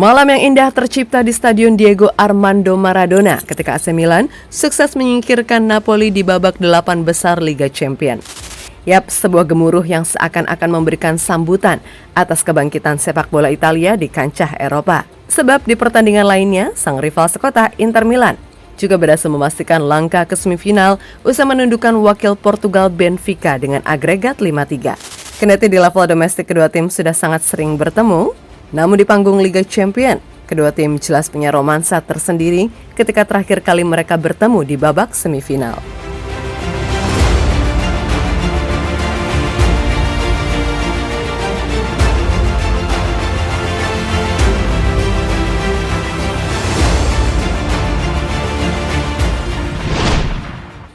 Malam yang indah tercipta di Stadion Diego Armando Maradona ketika AC Milan sukses menyingkirkan Napoli di babak 8 besar Liga Champions. Yap, sebuah gemuruh yang seakan-akan memberikan sambutan atas kebangkitan sepak bola Italia di kancah Eropa. Sebab di pertandingan lainnya, sang rival sekota Inter Milan juga berhasil memastikan langkah ke semifinal usai menundukkan wakil Portugal Benfica dengan agregat 5-3. Kendati di level domestik kedua tim sudah sangat sering bertemu, namun di panggung Liga Champions, kedua tim jelas punya romansa tersendiri ketika terakhir kali mereka bertemu di babak semifinal.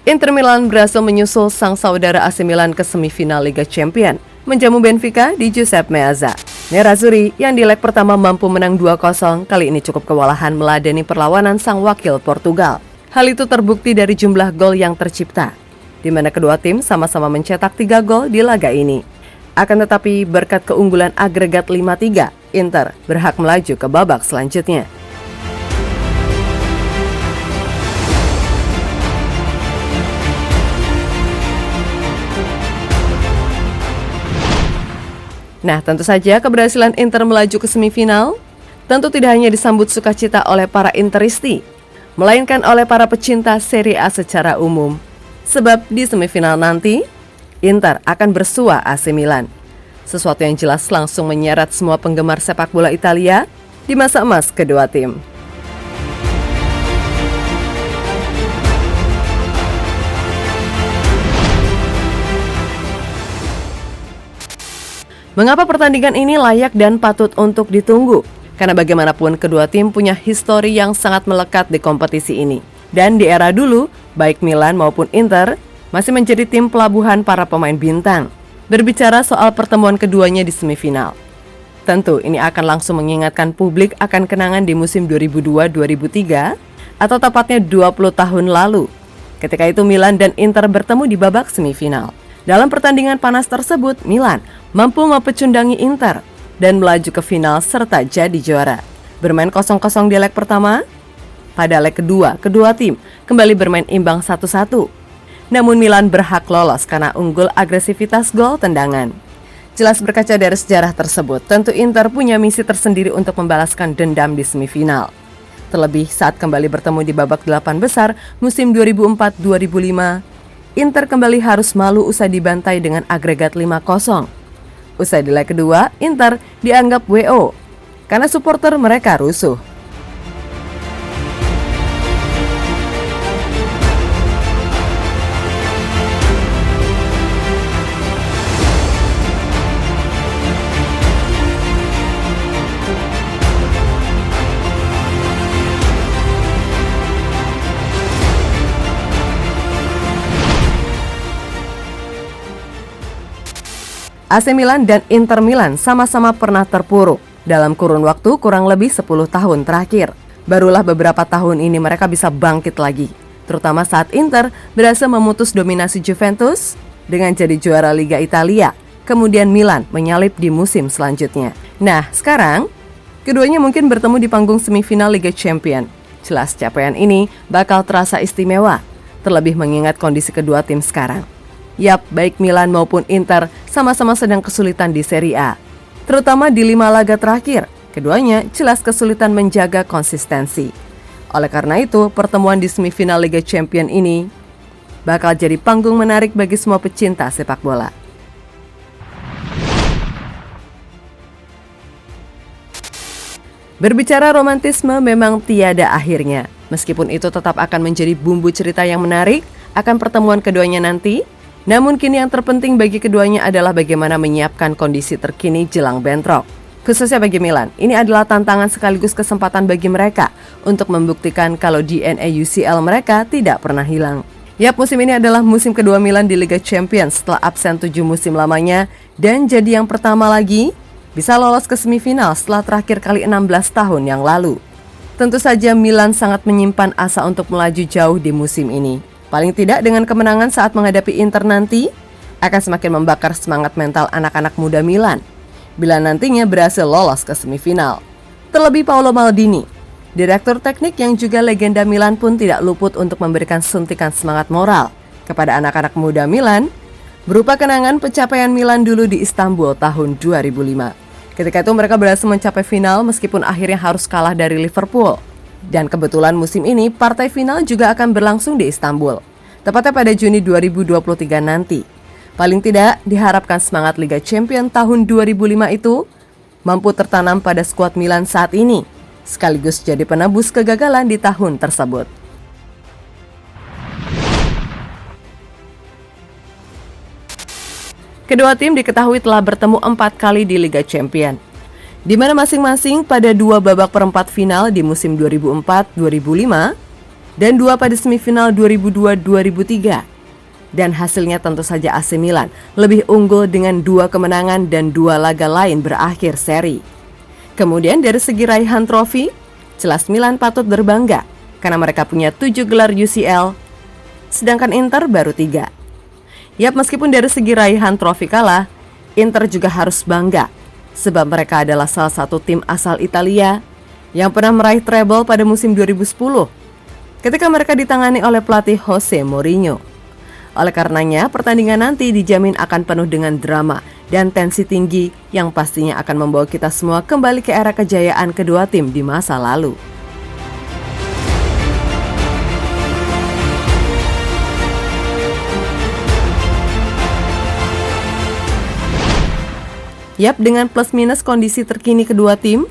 Inter Milan berhasil menyusul sang saudara AC Milan ke semifinal Liga Champions, menjamu Benfica di Giuseppe Meazza. Nerazzurri yang di leg pertama mampu menang 2-0, kali ini cukup kewalahan meladeni perlawanan sang wakil Portugal. Hal itu terbukti dari jumlah gol yang tercipta, di mana kedua tim sama-sama mencetak 3 gol di laga ini. Akan tetapi berkat keunggulan agregat 5-3, Inter berhak melaju ke babak selanjutnya. Nah, tentu saja keberhasilan Inter melaju ke semifinal tentu tidak hanya disambut sukacita oleh para Interisti, melainkan oleh para pecinta Serie A secara umum. Sebab di semifinal nanti, Inter akan bersua AC Milan. Sesuatu yang jelas langsung menyeret semua penggemar sepak bola Italia di masa emas kedua tim. Mengapa pertandingan ini layak dan patut untuk ditunggu? Karena bagaimanapun kedua tim punya histori yang sangat melekat di kompetisi ini. Dan di era dulu, baik Milan maupun Inter masih menjadi tim pelabuhan para pemain bintang. Berbicara soal pertemuan keduanya di semifinal, tentu ini akan langsung mengingatkan publik akan kenangan di musim 2002-2003 atau tepatnya 20 tahun lalu. Ketika itu Milan dan Inter bertemu di babak semifinal. Dalam pertandingan panas tersebut, Milan mampu mempecundangi Inter dan melaju ke final serta jadi juara. Bermain 0-0 di leg pertama, pada leg kedua, kedua tim kembali bermain imbang 1-1. Namun Milan berhak lolos karena unggul agresivitas gol tendangan. Jelas berkaca dari sejarah tersebut, tentu Inter punya misi tersendiri untuk membalaskan dendam di semifinal. Terlebih saat kembali bertemu di babak 8 besar musim 2004-2005, Inter kembali harus malu usai dibantai dengan agregat 5-0. Usai di leg kedua, Inter dianggap WO karena supporter mereka rusuh. AC Milan dan Inter Milan sama-sama pernah terpuruk dalam kurun waktu kurang lebih 10 tahun terakhir. Barulah beberapa tahun ini mereka bisa bangkit lagi, terutama saat Inter berhasil memutus dominasi Juventus dengan jadi juara Liga Italia. Kemudian Milan menyalip di musim selanjutnya. Nah, sekarang keduanya mungkin bertemu di panggung semifinal Liga Champions. Jelas capaian ini bakal terasa istimewa, terlebih mengingat kondisi kedua tim sekarang. Yap, baik Milan maupun Inter sama-sama sedang kesulitan di Serie A. Terutama di 5 laga terakhir, keduanya jelas kesulitan menjaga konsistensi. Oleh karena itu, pertemuan di semifinal Liga Champions ini bakal jadi panggung menarik bagi semua pecinta sepak bola. Berbicara romantisme memang tiada akhirnya. Meskipun itu tetap akan menjadi bumbu cerita yang menarik akan pertemuan keduanya nanti, namun kini yang terpenting bagi keduanya adalah bagaimana menyiapkan kondisi terkini jelang bentrok. Khususnya bagi Milan, ini adalah tantangan sekaligus kesempatan bagi mereka untuk membuktikan kalau DNA UCL mereka tidak pernah hilang. Yap, musim ini adalah musim kedua Milan di Liga Champions setelah absen 7 musim lamanya dan jadi yang pertama lagi bisa lolos ke semifinal setelah terakhir kali 16 tahun yang lalu. Tentu saja Milan sangat menyimpan asa untuk melaju jauh di musim ini. Paling tidak dengan kemenangan saat menghadapi Inter nanti akan semakin membakar semangat mental anak-anak muda Milan bila nantinya berhasil lolos ke semifinal. Terlebih Paolo Maldini, direktur teknik yang juga legenda Milan pun tidak luput untuk memberikan suntikan semangat moral kepada anak-anak muda Milan berupa kenangan pencapaian Milan dulu di Istanbul tahun 2005. Ketika itu mereka berhasil mencapai final meskipun akhirnya harus kalah dari Liverpool. Dan kebetulan musim ini partai final juga akan berlangsung di Istanbul, tepatnya pada Juni 2023 nanti. Paling tidak diharapkan semangat Liga Champions tahun 2005 itu mampu tertanam pada skuad Milan saat ini, sekaligus jadi penebus kegagalan di tahun tersebut. Kedua tim diketahui telah bertemu 4 kali di Liga Champions, di mana masing-masing pada 2 babak perempat final di musim 2004-2005 dan 2 pada semifinal 2002-2003. Dan hasilnya tentu saja AC Milan lebih unggul dengan 2 kemenangan dan 2 laga lain berakhir seri. Kemudian dari segi raihan trofi, jelas Milan patut berbangga karena mereka punya 7 gelar UCL, sedangkan Inter baru 3. Yap, meskipun dari segi raihan trofi kalah, Inter juga harus bangga sebab mereka adalah salah satu tim asal Italia yang pernah meraih treble pada musim 2010 ketika mereka ditangani oleh pelatih Jose Mourinho. Oleh karenanya, pertandingan nanti dijamin akan penuh dengan drama dan tensi tinggi yang pastinya akan membawa kita semua kembali ke era kejayaan kedua tim di masa lalu. Yap, dengan plus minus kondisi terkini kedua tim,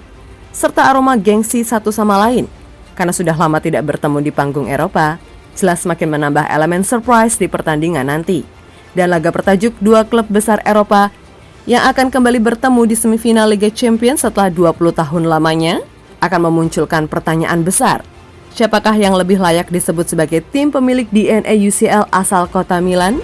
serta aroma gengsi satu sama lain, karena sudah lama tidak bertemu di panggung Eropa, jelas semakin menambah elemen surprise di pertandingan nanti. Dan laga bertajuk 2 klub besar Eropa yang akan kembali bertemu di semifinal Liga Champions setelah 20 tahun lamanya akan memunculkan pertanyaan besar. Siapakah yang lebih layak disebut sebagai tim pemilik DNA UCL asal kota Milan?